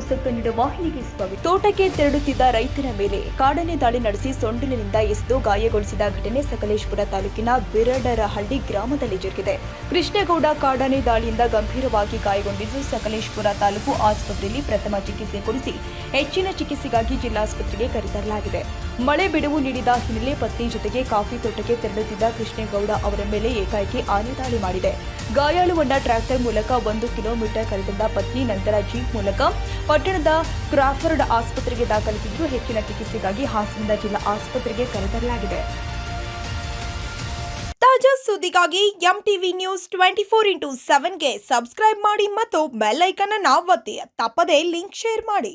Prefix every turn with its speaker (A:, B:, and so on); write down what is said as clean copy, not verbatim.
A: News Kannada ವಾಹಿನಿಗೆ ಸ್ವಾಗತ. ತೋಟಕ್ಕೆ ತೆರಳುತ್ತಿದ್ದ ರೈತನ ಮೇಲೆ ಕಾಡಾನೆ ದಾಳಿ ನಡೆಸಿ ಸೊಂಡಿಲಿನಿಂದ ಎಸೆದು ಗಾಯಗೊಳಿಸಿದ ಘಟನೆ ಸಕಲೇಶಪುರ ತಾಲೂಕಿನ ಬಿರಡರಹಳ್ಳಿ ಗ್ರಾಮದಲ್ಲಿ ಜರುಗಿದೆ. ಕೃಷ್ಣೇಗೌಡ ಕಾಡಾನೆ ದಾಳಿಯಿಂದ ಗಂಭೀರವಾಗಿ ಗಾಯಗೊಂಡಿದ್ದು ಸಕಲೇಶಪುರ ತಾಲೂಕು ಆಸ್ಪತ್ರೆಯಲ್ಲಿ ಪ್ರಥಮ ಚಿಕಿತ್ಸೆ ಕೊಡಿಸಿ ಹೆಚ್ಚಿನ ಚಿಕಿತ್ಸೆಗಾಗಿ ಜಿಲ್ಲಾಸ್ಪತ್ರೆಗೆ ಕರೆತರಲಾಗಿದೆ. ಮಳೆ ಬಿಡುವು ನೀಡಿದ ಹಿನ್ನೆಲೆ ಪತ್ನಿ ಜೊತೆಗೆ ಕಾಫಿ ತೋಟಕ್ಕೆ ತೆರಳುತ್ತಿದ್ದ ಕೃಷ್ಣೇಗೌಡ ಅವರ ಮೇಲೆ ಏಕಾಏಕಿ ಆನೆ ದಾಳಿ ಮಾಡಿದೆ. ಗಾಯಾಳುಗೊಂಡ ಟ್ರ್ಯಾಕ್ಟರ್ ಮೂಲಕ 1 ಕಿಲೋಮೀಟರ್ ಕರೆತಂದ ಪತ್ನಿ ನಂತರ ಜೀಪ್ ಮೂಲಕ ಪಟ್ಟಣದ ಕ್ರಾಫರ್ಡ್ ಆಸ್ಪತ್ರೆಗೆ ದಾಖಲಿಸಿದ್ದು ಹೆಚ್ಚಿನ ಚಿಕಿತ್ಸೆಗಾಗಿ ಹಾಸನದ ಜಿಲ್ಲಾ ಆಸ್ಪತ್ರೆಗೆ ಕರೆತರಲಾಗಿದೆ.
B: ತಾಜಾ ಸುದ್ದಿಗಾಗಿ ಎಂಟಿವಿ ನ್ಯೂಸ್ 24x7ಗೆ ಸಬ್ಸ್ಕ್ರೈಬ್ ಮಾಡಿ ಮತ್ತು ಬೆಲ್ ಐಕಾನ್ ಅನ್ನು ಒತ್ತಿ. ತಪ್ಪದೇ ಲಿಂಕ್ ಶೇರ್ ಮಾಡಿ.